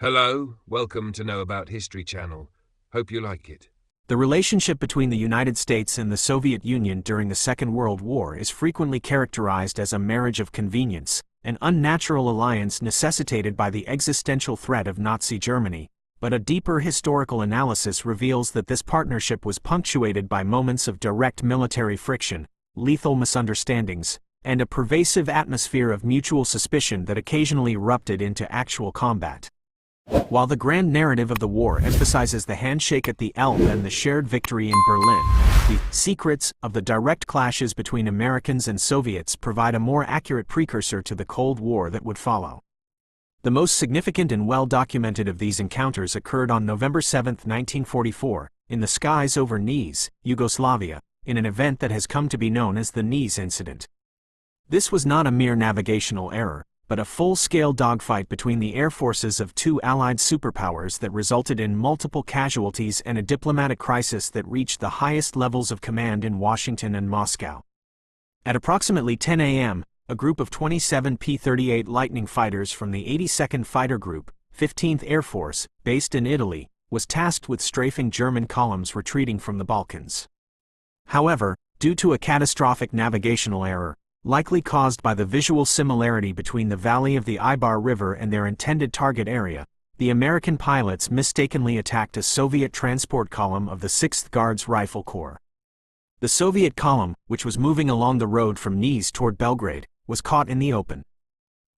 Hello, welcome to Know About History channel. Hope you like it. The relationship between the United States and the Soviet Union during the Second World War is frequently characterized as a marriage of convenience, an unnatural alliance necessitated by the existential threat of Nazi Germany, but a deeper historical analysis reveals that this partnership was punctuated by moments of direct military friction, lethal misunderstandings, and a pervasive atmosphere of mutual suspicion that occasionally erupted into actual combat. While the grand narrative of the war emphasizes the handshake at the Elbe and the shared victory in Berlin, the secrets of the direct clashes between Americans and Soviets provide a more accurate precursor to the Cold War that would follow. The most significant and well-documented of these encounters occurred on November 7, 1944, in the skies over Niš, Yugoslavia, in an event that has come to be known as the Niš Incident. This was not a mere navigational error, but a full-scale dogfight between the air forces of two Allied superpowers that resulted in multiple casualties and a diplomatic crisis that reached the highest levels of command in Washington and Moscow. At approximately 10 a.m., a group of 27 P-38 Lightning fighters from the 82nd Fighter Group, 15th Air Force, based in Italy, was tasked with strafing German columns retreating from the Balkans. However, due to a catastrophic navigational error, likely caused by the visual similarity between the valley of the Ibar River and their intended target area, the American pilots mistakenly attacked a Soviet transport column of the 6th Guards Rifle Corps. The Soviet column, which was moving along the road from Niš toward Belgrade, was caught in the open.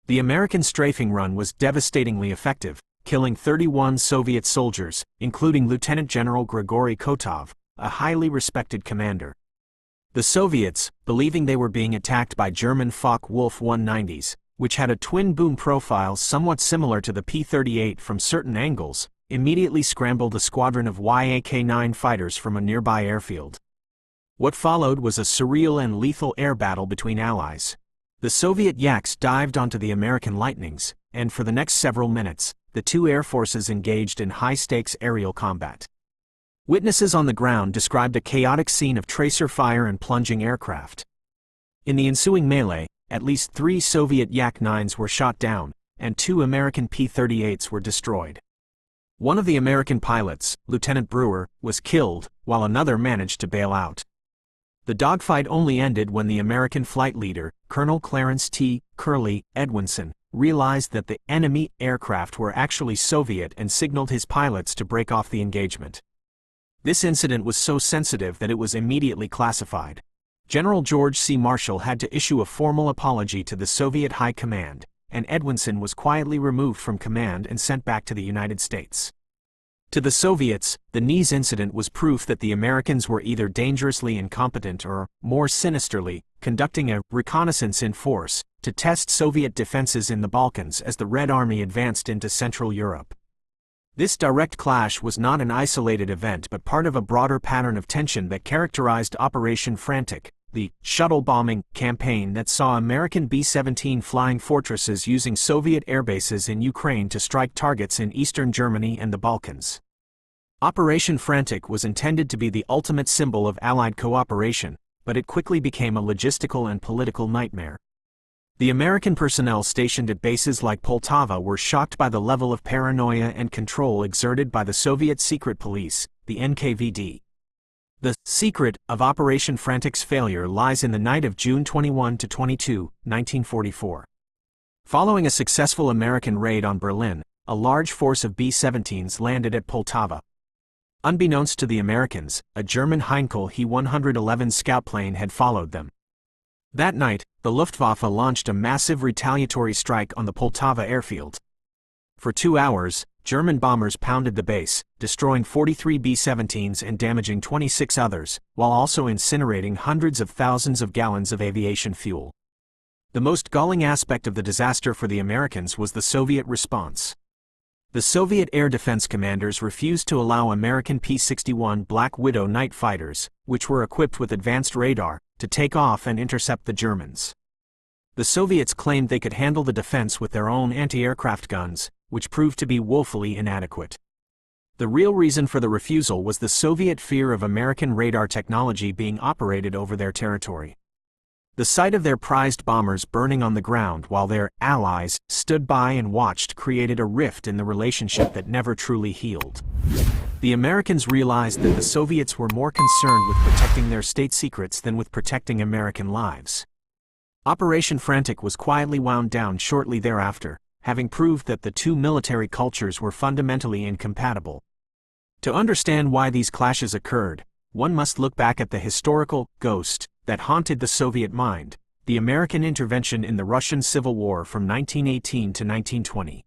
The American strafing run was devastatingly effective, killing 31 Soviet soldiers, including Lieutenant General Grigory Kotov, a highly respected commander. The Soviets, believing they were being attacked by German Focke-Wulf 190s, which had a twin-boom profile somewhat similar to the P-38 from certain angles, immediately scrambled a squadron of Yak-9 fighters from a nearby airfield. What followed was a surreal and lethal air battle between allies. The Soviet Yaks dived onto the American Lightnings, and for the next several minutes, the two air forces engaged in high-stakes aerial combat. Witnesses on the ground described a chaotic scene of tracer fire and plunging aircraft. In the ensuing melee, at least 3 Soviet Yak-9s were shot down, and 2 American P-38s were destroyed. One of the American pilots, Lieutenant Brewer, was killed, while another managed to bail out. The dogfight only ended when the American flight leader, Colonel Clarence T. Curly Edwinson, realized that the enemy aircraft were actually Soviet and signaled his pilots to break off the engagement. This incident was so sensitive that it was immediately classified. General George C. Marshall had to issue a formal apology to the Soviet High Command, and Edwinson was quietly removed from command and sent back to the United States. To the Soviets, the Niš incident was proof that the Americans were either dangerously incompetent or, more sinisterly, conducting a reconnaissance in force to test Soviet defenses in the Balkans as the Red Army advanced into Central Europe. This direct clash was not an isolated event but part of a broader pattern of tension that characterized Operation Frantic, the shuttle bombing campaign that saw American B-17 flying fortresses using Soviet airbases in Ukraine to strike targets in eastern Germany and the Balkans. Operation Frantic was intended to be the ultimate symbol of Allied cooperation, but it quickly became a logistical and political nightmare. The American personnel stationed at bases like Poltava were shocked by the level of paranoia and control exerted by the Soviet secret police, the NKVD. The secret of Operation Frantic's failure lies in the night of June 21 to 22, 1944. Following a successful American raid on Berlin, a large force of B-17s landed at Poltava. Unbeknownst to the Americans, a German Heinkel He-111 scout plane had followed them. That night, the Luftwaffe launched a massive retaliatory strike on the Poltava airfield. For 2 hours, German bombers pounded the base, destroying 43 B-17s and damaging 26 others, while also incinerating hundreds of thousands of gallons of aviation fuel. The most galling aspect of the disaster for the Americans was the Soviet response. The Soviet air defense commanders refused to allow American P-61 Black Widow night fighters, which were equipped with advanced radar, to take off and intercept the Germans. The Soviets claimed they could handle the defense with their own anti-aircraft guns, which proved to be woefully inadequate. The real reason for the refusal was the Soviet fear of American radar technology being operated over their territory. The sight of their prized bombers burning on the ground while their allies stood by and watched created a rift in the relationship that never truly healed. The Americans realized that the Soviets were more concerned with protecting their state secrets than with protecting American lives. Operation Frantic was quietly wound down shortly thereafter, having proved that the two military cultures were fundamentally incompatible. To understand why these clashes occurred, one must look back at the historical ghost that haunted the Soviet mind, the American intervention in the Russian Civil War from 1918 to 1920.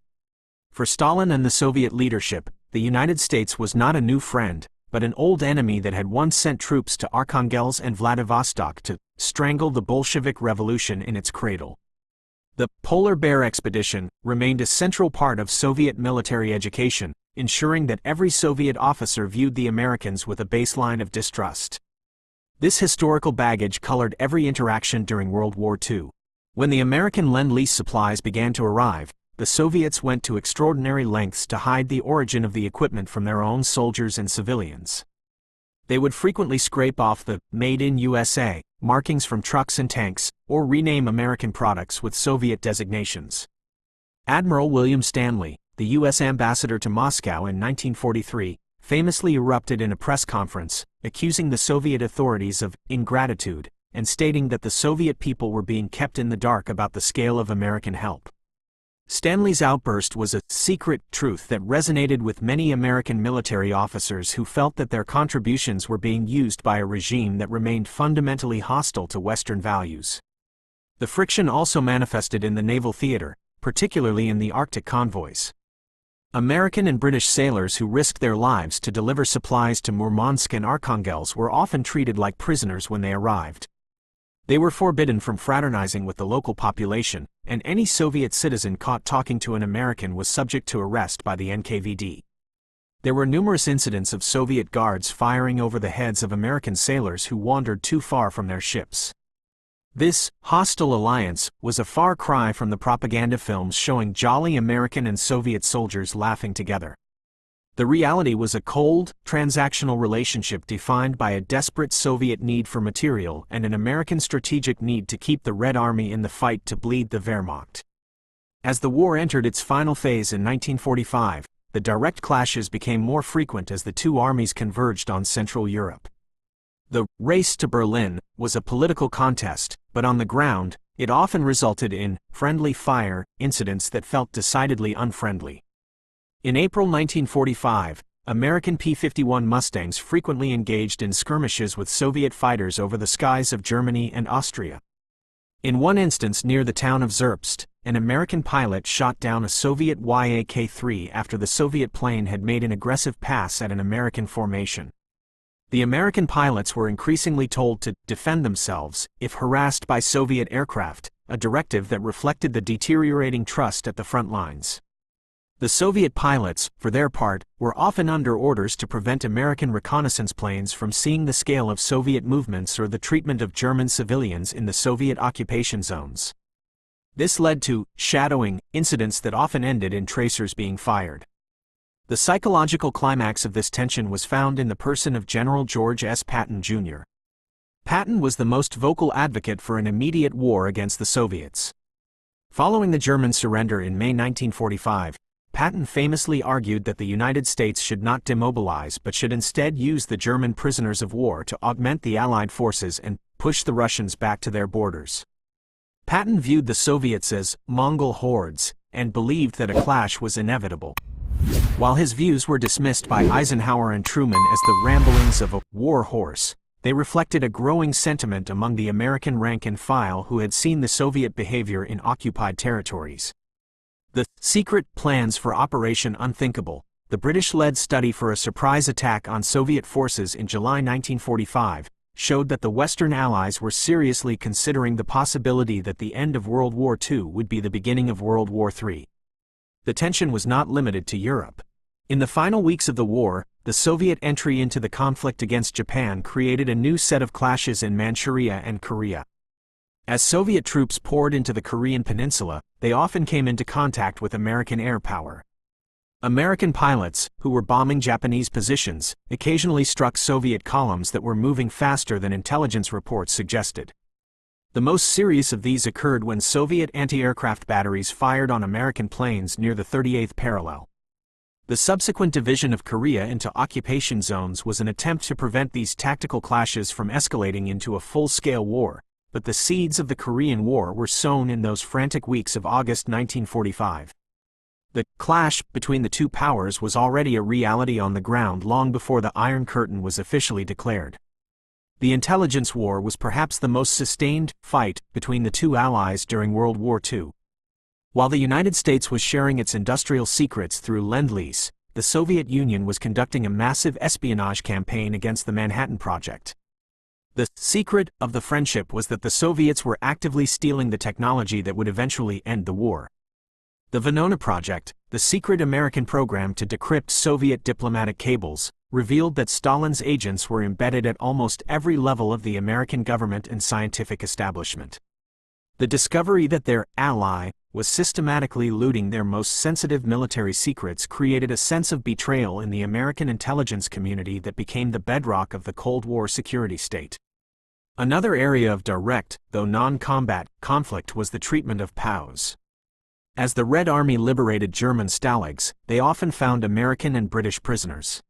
For Stalin and the Soviet leadership, the United States was not a new friend, but an old enemy that had once sent troops to Arkhangelsk and Vladivostok to strangle the Bolshevik Revolution in its cradle. The Polar Bear Expedition remained a central part of Soviet military education, ensuring that every Soviet officer viewed the Americans with a baseline of distrust. This historical baggage colored every interaction during World War II. When the American Lend-Lease supplies began to arrive, the Soviets went to extraordinary lengths to hide the origin of the equipment from their own soldiers and civilians. They would frequently scrape off the "Made in USA" markings from trucks and tanks, or rename American products with Soviet designations. Admiral William Stanley, the U.S. ambassador to Moscow in 1943, famously erupted in a press conference, accusing the Soviet authorities of ingratitude, and stating that the Soviet people were being kept in the dark about the scale of American help. Stanley's outburst was a secret truth that resonated with many American military officers who felt that their contributions were being used by a regime that remained fundamentally hostile to Western values. The friction also manifested in the naval theater, particularly in the Arctic convoys. American and British sailors who risked their lives to deliver supplies to Murmansk and Arkhangelsk were often treated like prisoners when they arrived. They were forbidden from fraternizing with the local population, and any Soviet citizen caught talking to an American was subject to arrest by the NKVD. There were numerous incidents of Soviet guards firing over the heads of American sailors who wandered too far from their ships. This hostile alliance was a far cry from the propaganda films showing jolly American and Soviet soldiers laughing together. The reality was a cold, transactional relationship defined by a desperate Soviet need for material and an American strategic need to keep the Red Army in the fight to bleed the Wehrmacht. As the war entered its final phase in 1945, the direct clashes became more frequent as the two armies converged on Central Europe. The race to Berlin was a political contest, but on the ground, it often resulted in friendly fire incidents that felt decidedly unfriendly. In April 1945, American P-51 Mustangs frequently engaged in skirmishes with Soviet fighters over the skies of Germany and Austria. In one instance near the town of Zerbst, an American pilot shot down a Soviet Yak-3 after the Soviet plane had made an aggressive pass at an American formation. The American pilots were increasingly told to defend themselves if harassed by Soviet aircraft, a directive that reflected the deteriorating trust at the front lines. The Soviet pilots, for their part, were often under orders to prevent American reconnaissance planes from seeing the scale of Soviet movements or the treatment of German civilians in the Soviet occupation zones. This led to shadowing incidents that often ended in tracers being fired. The psychological climax of this tension was found in the person of General George S. Patton, Jr. Patton was the most vocal advocate for an immediate war against the Soviets. Following the German surrender in May 1945, Patton famously argued that the United States should not demobilize but should instead use the German prisoners of war to augment the Allied forces and push the Russians back to their borders. Patton viewed the Soviets as Mongol hordes and believed that a clash was inevitable. While his views were dismissed by Eisenhower and Truman as the ramblings of a war horse, they reflected a growing sentiment among the American rank and file who had seen the Soviet behavior in occupied territories. The secret plans for Operation Unthinkable, the British-led study for a surprise attack on Soviet forces in July 1945, showed that the Western Allies were seriously considering the possibility that the end of World War II would be the beginning of World War III. The tension was not limited to Europe. In the final weeks of the war, the Soviet entry into the conflict against Japan created a new set of clashes in Manchuria and Korea. As Soviet troops poured into the Korean peninsula, they often came into contact with American air power. American pilots, who were bombing Japanese positions, occasionally struck Soviet columns that were moving faster than intelligence reports suggested. The most serious of these occurred when Soviet anti-aircraft batteries fired on American planes near the 38th parallel. The subsequent division of Korea into occupation zones was an attempt to prevent these tactical clashes from escalating into a full-scale war, but the seeds of the Korean War were sown in those frantic weeks of August 1945. The clash between the two powers was already a reality on the ground long before the Iron Curtain was officially declared. The intelligence war was perhaps the most sustained fight between the two allies during World War II. While the United States was sharing its industrial secrets through Lend-Lease, the Soviet Union was conducting a massive espionage campaign against the Manhattan Project. The secret of the friendship was that the Soviets were actively stealing the technology that would eventually end the war. The WWII Project, the secret American program to decrypt Soviet diplomatic cables, revealed that Stalin's agents were embedded at almost every level of the American government and scientific establishment. The discovery that their ally was systematically looting their most sensitive military secrets created a sense of betrayal in the American intelligence community that became the bedrock of the Cold War security state. Another area of direct, though non-combat, conflict was the treatment of POWs. As the Red Army liberated German stalags, they often found American and British prisoners.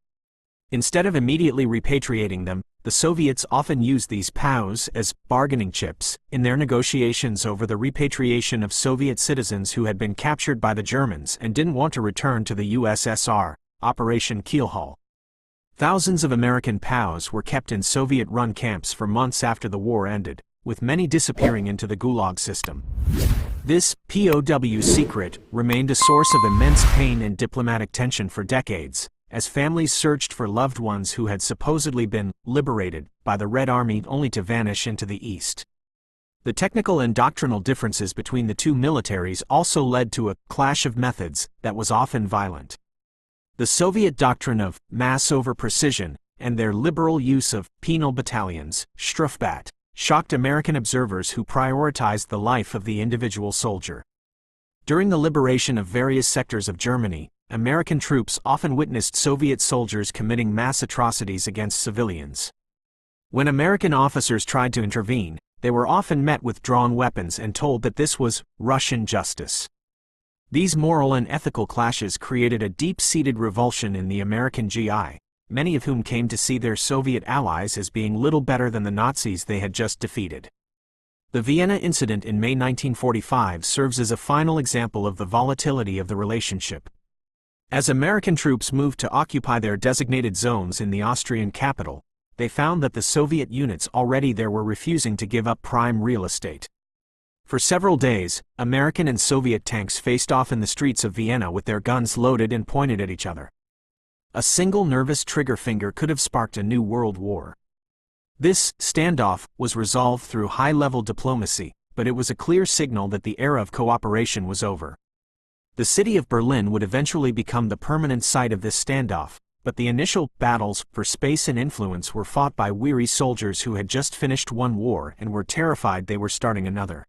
Instead of immediately repatriating them, the Soviets often used these POWs as bargaining chips in their negotiations over the repatriation of Soviet citizens who had been captured by the Germans and didn't want to return to the USSR, Operation Keelhaul. Thousands of American POWs were kept in Soviet-run camps for months after the war ended, with many disappearing into the Gulag system. This POW secret remained a source of immense pain and diplomatic tension for decades, as families searched for loved ones who had supposedly been liberated by the Red Army only to vanish into the East. The technical and doctrinal differences between the two militaries also led to a clash of methods that was often violent. The Soviet doctrine of mass over precision and their liberal use of penal battalions, Strafbat, shocked American observers who prioritized the life of the individual soldier. During the liberation of various sectors of Germany, American troops often witnessed Soviet soldiers committing mass atrocities against civilians. When American officers tried to intervene, they were often met with drawn weapons and told that this was Russian justice. These moral and ethical clashes created a deep-seated revulsion in the American GI, many of whom came to see their Soviet allies as being little better than the Nazis they had just defeated. The Vienna incident in May 1945 serves as a final example of the volatility of the relationship. As American troops moved to occupy their designated zones in the Austrian capital, they found that the Soviet units already there were refusing to give up prime real estate. For several days, American and Soviet tanks faced off in the streets of Vienna with their guns loaded and pointed at each other. A single nervous trigger finger could have sparked a new world war. This standoff was resolved through high-level diplomacy, but it was a clear signal that the era of cooperation was over. The city of Berlin would eventually become the permanent site of this standoff, but the initial battles for space and influence were fought by weary soldiers who had just finished one war and were terrified they were starting another.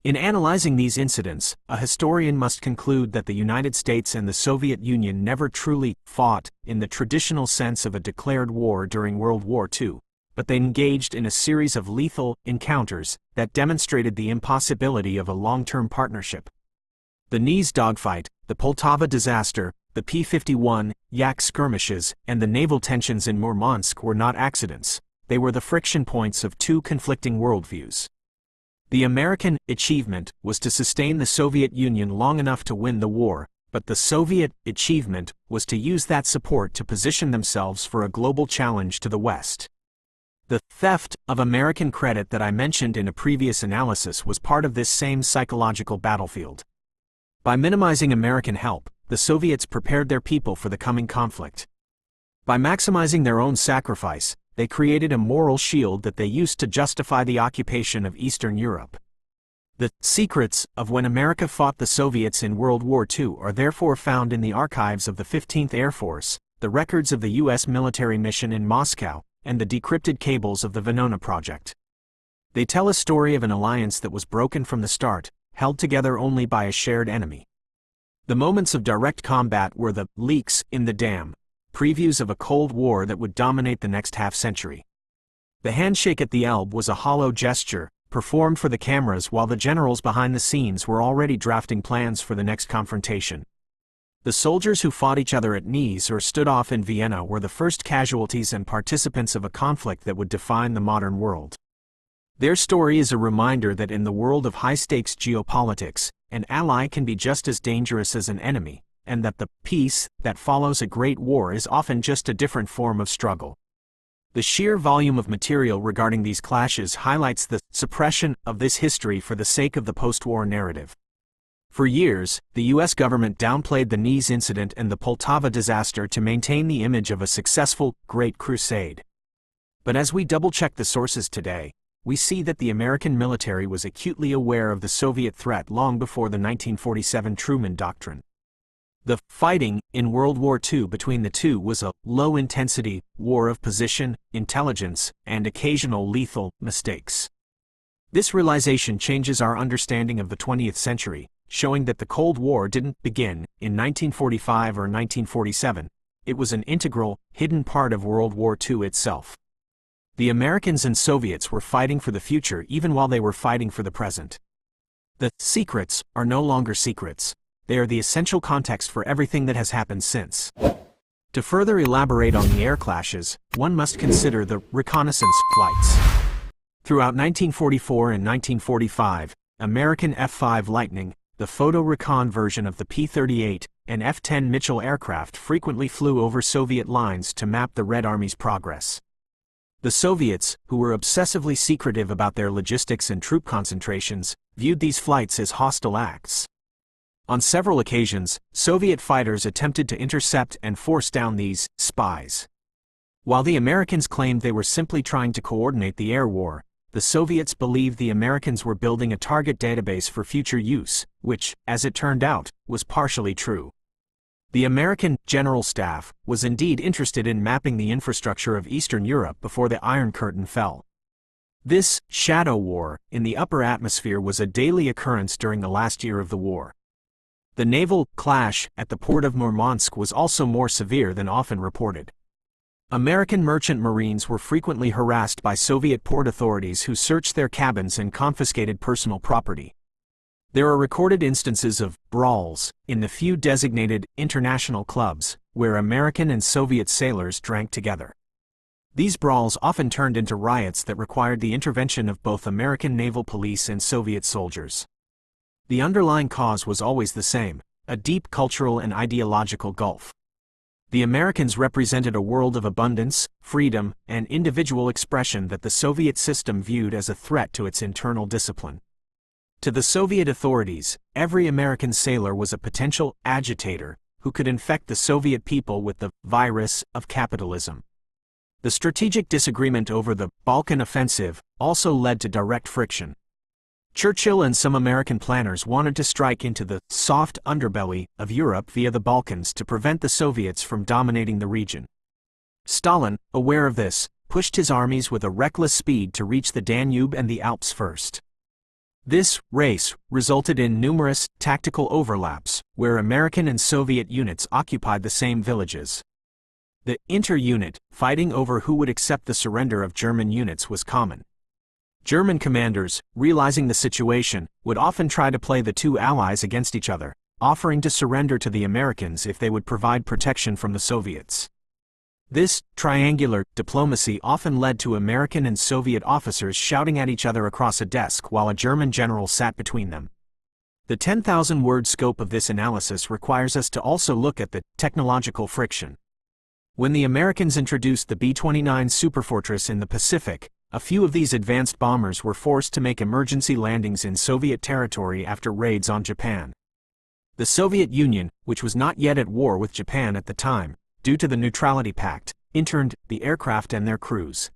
In analyzing these incidents, a historian must conclude that the United States and the Soviet Union never truly fought in the traditional sense of a declared war during World War II, but they engaged in a series of lethal encounters that demonstrated the impossibility of a long-term partnership. The Nice dogfight, the Poltava disaster, the P-51 Yak skirmishes, and the naval tensions in Murmansk were not accidents. They were the friction points of two conflicting worldviews. The American achievement was to sustain the Soviet Union long enough to win the war, but the Soviet achievement was to use that support to position themselves for a global challenge to the West. The theft of American credit that I mentioned in a previous analysis was part of this same psychological battlefield. By minimizing American help, the Soviets prepared their people for the coming conflict. By maximizing their own sacrifice, they created a moral shield that they used to justify the occupation of Eastern Europe. The secrets of when America fought the Soviets in World War II are therefore found in the archives of the 15th Air Force, the records of the U.S. military mission in Moscow, and the decrypted cables of the WWII Project. They tell a story of an alliance that was broken from the start, held together only by a shared enemy. The moments of direct combat were the leaks in the dam, previews of a Cold War that would dominate the next half-century. The handshake at the Elbe was a hollow gesture, performed for the cameras while the generals behind the scenes were already drafting plans for the next confrontation. The soldiers who fought each other at Nice or stood off in Vienna were the first casualties and participants of a conflict that would define the modern world. Their story is a reminder that in the world of high-stakes geopolitics, an ally can be just as dangerous as an enemy, and that the peace that follows a great war is often just a different form of struggle. The sheer volume of material regarding these clashes highlights the suppression of this history for the sake of the post-war narrative. For years, the U.S. government downplayed the Nice incident and the Poltava disaster to maintain the image of a successful, Great Crusade. But as we double-check the sources today, we see that the American military was acutely aware of the Soviet threat long before the 1947 Truman Doctrine. The fighting in World War II between the two was a low-intensity war of position, intelligence, and occasional lethal mistakes. This realization changes our understanding of the 20th century, showing that the Cold War didn't begin in 1945 or 1947. It was an integral, hidden part of World War II itself. The Americans and Soviets were fighting for the future even while they were fighting for the present. The secrets are no longer secrets. They are the essential context for everything that has happened since. To further elaborate on the air clashes, one must consider the reconnaissance flights. Throughout 1944 and 1945, American F-5 Lightning, the photo-recon version of the P-38, and F-10 Mitchell aircraft frequently flew over Soviet lines to map the Red Army's progress. The Soviets, who were obsessively secretive about their logistics and troop concentrations, viewed these flights as hostile acts. On several occasions, Soviet fighters attempted to intercept and force down these spies. While the Americans claimed they were simply trying to coordinate the air war, the Soviets believed the Americans were building a target database for future use, which, as it turned out, was partially true. The American General Staff was indeed interested in mapping the infrastructure of Eastern Europe before the Iron Curtain fell. This shadow war in the upper atmosphere was a daily occurrence during the last year of the war. The naval clash at the port of Murmansk was also more severe than often reported. American merchant marines were frequently harassed by Soviet port authorities who searched their cabins and confiscated personal property. There are recorded instances of brawls in the few designated international clubs where American and Soviet sailors drank together. These brawls often turned into riots that required the intervention of both American naval police and Soviet soldiers. The underlying cause was always the same: a deep cultural and ideological gulf. The Americans represented a world of abundance, freedom, and individual expression that the Soviet system viewed as a threat to its internal discipline. To the Soviet authorities, every American sailor was a potential agitator who could infect the Soviet people with the virus of capitalism. The strategic disagreement over the Balkan offensive also led to direct friction. Churchill and some American planners wanted to strike into the soft underbelly of Europe via the Balkans to prevent the Soviets from dominating the region. Stalin, aware of this, pushed his armies with a reckless speed to reach the Danube and the Alps first. This race resulted in numerous tactical overlaps, where American and Soviet units occupied the same villages. The inter-unit fighting over who would accept the surrender of German units was common. German commanders, realizing the situation, would often try to play the two allies against each other, offering to surrender to the Americans if they would provide protection from the Soviets. This triangular diplomacy often led to American and Soviet officers shouting at each other across a desk while a German general sat between them. The 10,000-word scope of this analysis requires us to also look at the technological friction. When the Americans introduced the B-29 Superfortress in the Pacific, a few of these advanced bombers were forced to make emergency landings in Soviet territory after raids on Japan. The Soviet Union, which was not yet at war with Japan at the time, due to the Neutrality Pact, interned the aircraft and their crews.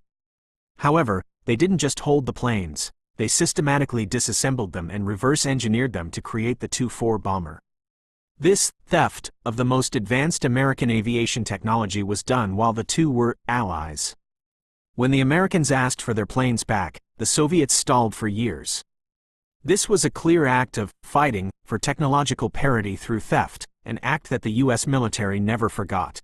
However, they didn't just hold the planes, they systematically disassembled them and reverse-engineered them to create the Tu-4 bomber. This theft of the most advanced American aviation technology was done while the two were allies. When the Americans asked for their planes back, the Soviets stalled for years. This was a clear act of fighting for technological parity through theft, an act that the U.S. military never forgot.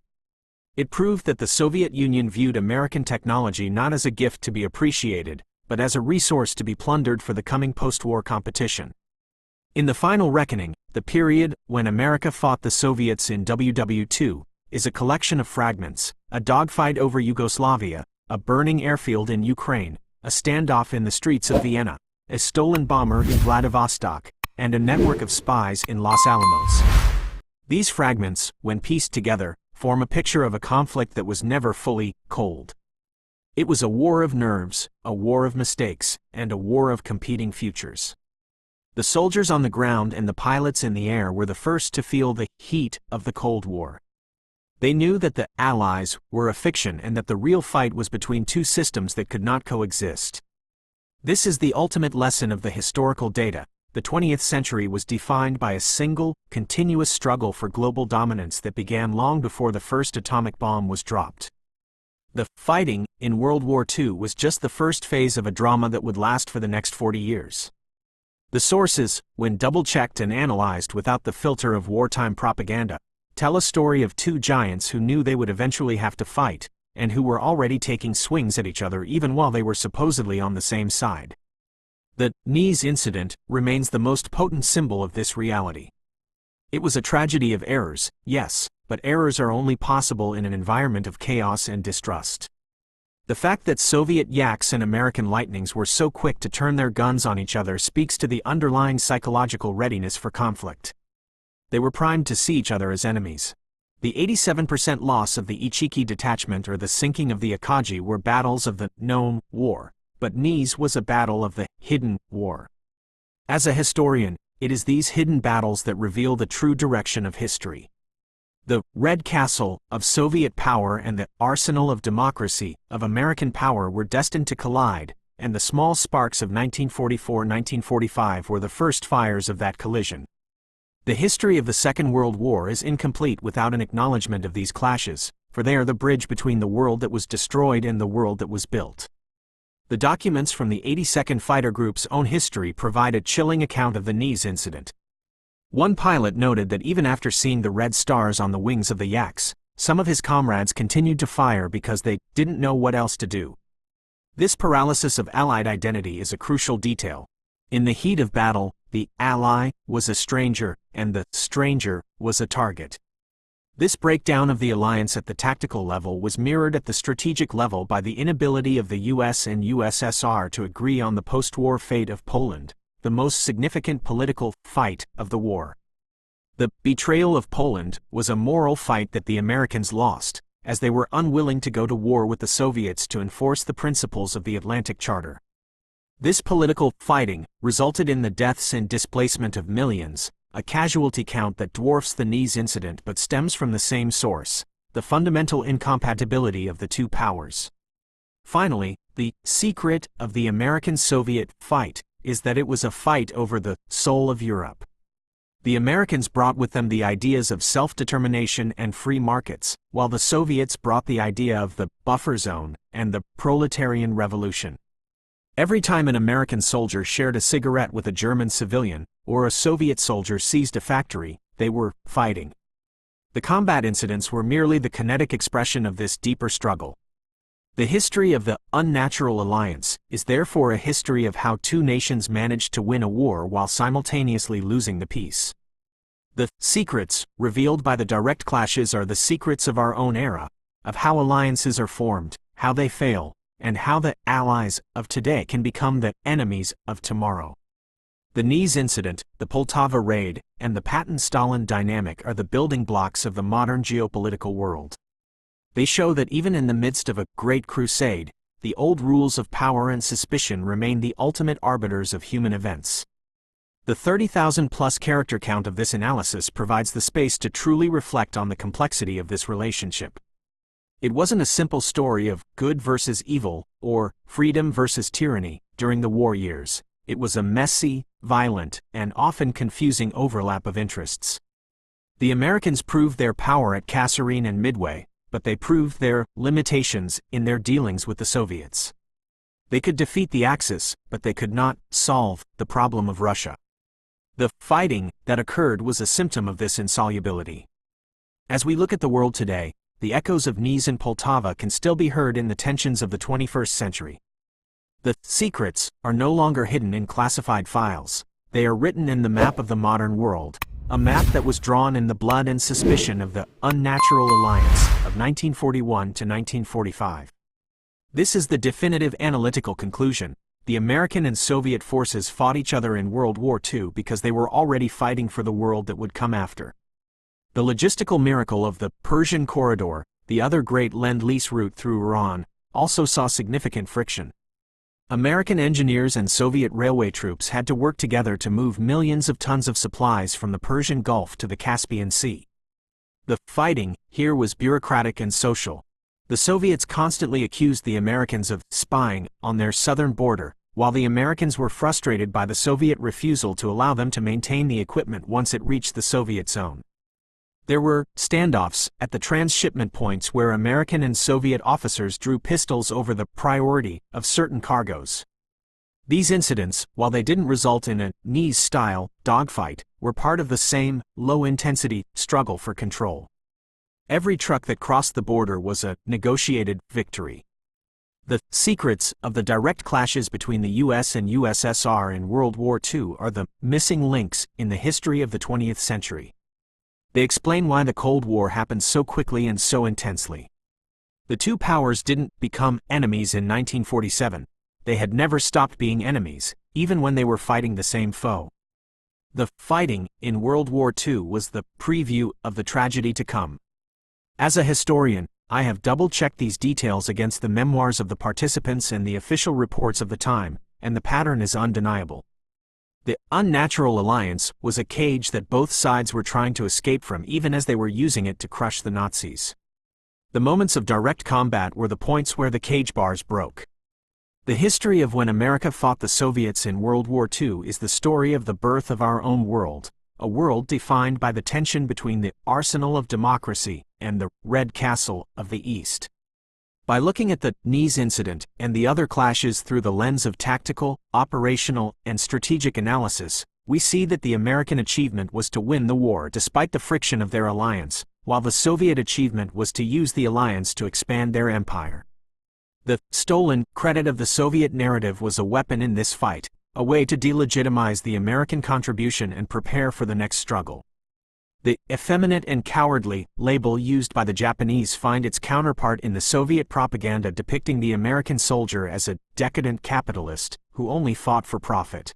It proved that the Soviet Union viewed American technology not as a gift to be appreciated, but as a resource to be plundered for the coming post-war competition. In the final reckoning, the period when America fought the Soviets in WWII is a collection of fragments: a dogfight over Yugoslavia, a burning airfield in Ukraine, a standoff in the streets of Vienna, a stolen bomber in Vladivostok, and a network of spies in Los Alamos. These fragments, when pieced together, form a picture of a conflict that was never fully cold. It was a war of nerves, a war of mistakes, and a war of competing futures. The soldiers on the ground and the pilots in the air were the first to feel the heat of the Cold War. They knew that the Allies were a fiction and that the real fight was between two systems that could not coexist. This is the ultimate lesson of the historical data. The 20th century was defined by a single, continuous struggle for global dominance that began long before the first atomic bomb was dropped. The fighting in World War II was just the first phase of a drama that would last for the next 40 years. The sources, when double-checked and analyzed without the filter of wartime propaganda, tell a story of two giants who knew they would eventually have to fight, and who were already taking swings at each other even while they were supposedly on the same side. The Nice incident remains the most potent symbol of this reality. It was a tragedy of errors, yes, but errors are only possible in an environment of chaos and distrust. The fact that Soviet Yaks and American Lightnings were so quick to turn their guns on each other speaks to the underlying psychological readiness for conflict. They were primed to see each other as enemies. The 87% loss of the Ichiki detachment or the sinking of the Akagi were battles of the known war, but Nice was a battle of the hidden war. As a historian, it is these hidden battles that reveal the true direction of history. The Red Castle of Soviet power and the arsenal of democracy of American power were destined to collide, and the small sparks of 1944-1945 were the first fires of that collision. The history of the Second World War is incomplete without an acknowledgement of these clashes, for they are the bridge between the world that was destroyed and the world that was built. The documents from the 82nd Fighter Group's own history provide a chilling account of the Nice incident. One pilot noted that even after seeing the red stars on the wings of the Yaks, some of his comrades continued to fire because they didn't know what else to do. This paralysis of Allied identity is a crucial detail. In the heat of battle, the ally was a stranger, and the stranger was a target. This breakdown of the alliance at the tactical level was mirrored at the strategic level by the inability of the US and USSR to agree on the post-war fate of Poland, the most significant political fight of the war. The betrayal of Poland was a moral fight that the Americans lost, as they were unwilling to go to war with the Soviets to enforce the principles of the Atlantic Charter. This political fighting resulted in the deaths and displacement of millions, a casualty count that dwarfs the Nice incident but stems from the same source: the fundamental incompatibility of the two powers. Finally, the secret of the American-Soviet fight is that it was a fight over the soul of Europe. The Americans brought with them the ideas of self-determination and free markets, while the Soviets brought the idea of the buffer zone and the proletarian revolution. Every time an American soldier shared a cigarette with a German civilian, or a Soviet soldier seized a factory, they were fighting. The combat incidents were merely the kinetic expression of this deeper struggle. The history of the unnatural alliance is therefore a history of how two nations managed to win a war while simultaneously losing the peace. The secrets revealed by the direct clashes are the secrets of our own era, of how alliances are formed, how they fail, and how the allies of today can become the enemies of tomorrow. The Nice incident, the Poltava raid, and the Patton-Stalin dynamic are the building blocks of the modern geopolitical world. They show that even in the midst of a great crusade, the old rules of power and suspicion remain the ultimate arbiters of human events. The 30,000-plus character count of this analysis provides the space to truly reflect on the complexity of this relationship. It wasn't a simple story of good versus evil, or freedom versus tyranny, during the war years. It was a messy, violent, and often confusing overlap of interests. The Americans proved their power at Kasserine and Midway, but they proved their limitations in their dealings with the Soviets. They could defeat the Axis, but they could not solve the problem of Russia. The fighting that occurred was a symptom of this insolubility. As we look at the world today, the echoes of Nice and Poltava can still be heard in the tensions of the 21st century. The secrets are no longer hidden in classified files. They are written in the map of the modern world, a map that was drawn in the blood and suspicion of the unnatural alliance of 1941 to 1945. This is the definitive analytical conclusion. The American and Soviet forces fought each other in World War II because they were already fighting for the world that would come after. The logistical miracle of the Persian Corridor, the other great Lend-Lease route through Iran, also saw significant friction. American engineers and Soviet railway troops had to work together to move millions of tons of supplies from the Persian Gulf to the Caspian Sea. The fighting here was bureaucratic and social. The Soviets constantly accused the Americans of spying on their southern border, while the Americans were frustrated by the Soviet refusal to allow them to maintain the equipment once it reached the Soviet zone. There were standoffs at the transshipment points where American and Soviet officers drew pistols over the priority of certain cargoes. These incidents, while they didn't result in a Nice-style dogfight, were part of the same low-intensity struggle for control. Every truck that crossed the border was a negotiated victory. The secrets of the direct clashes between the US and USSR in World War II are the missing links in the history of the 20th century. They explain why the Cold War happened so quickly and so intensely. The two powers didn't become enemies in 1947. They had never stopped being enemies, even when they were fighting the same foe. The fighting in World War II was the preview of the tragedy to come. As a historian, I have double-checked these details against the memoirs of the participants and the official reports of the time, and the pattern is undeniable. The unnatural alliance was a cage that both sides were trying to escape from even as they were using it to crush the Nazis. The moments of direct combat were the points where the cage bars broke. The history of when America fought the Soviets in World War II is the story of the birth of our own world, a world defined by the tension between the arsenal of democracy and the Red Castle of the East. By looking at the Nice incident and the other clashes through the lens of tactical, operational, and strategic analysis, we see that the American achievement was to win the war despite the friction of their alliance, while the Soviet achievement was to use the alliance to expand their empire. The stolen credit of the Soviet narrative was a weapon in this fight, a way to delegitimize the American contribution and prepare for the next struggle. The effeminate and cowardly label used by the Japanese find its counterpart in the Soviet propaganda depicting the American soldier as a decadent capitalist who only fought for profit.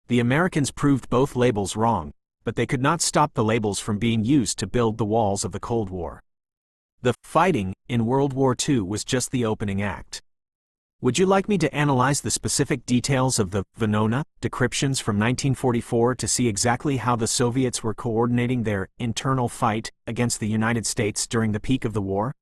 The Americans proved both labels wrong, but they could not stop the labels from being used to build the walls of the Cold War. The fighting in World War II was just the opening act. Would you like me to analyze the specific details of the Venona decryptions from 1944 to see exactly how the Soviets were coordinating their internal fight against the United States during the peak of the war?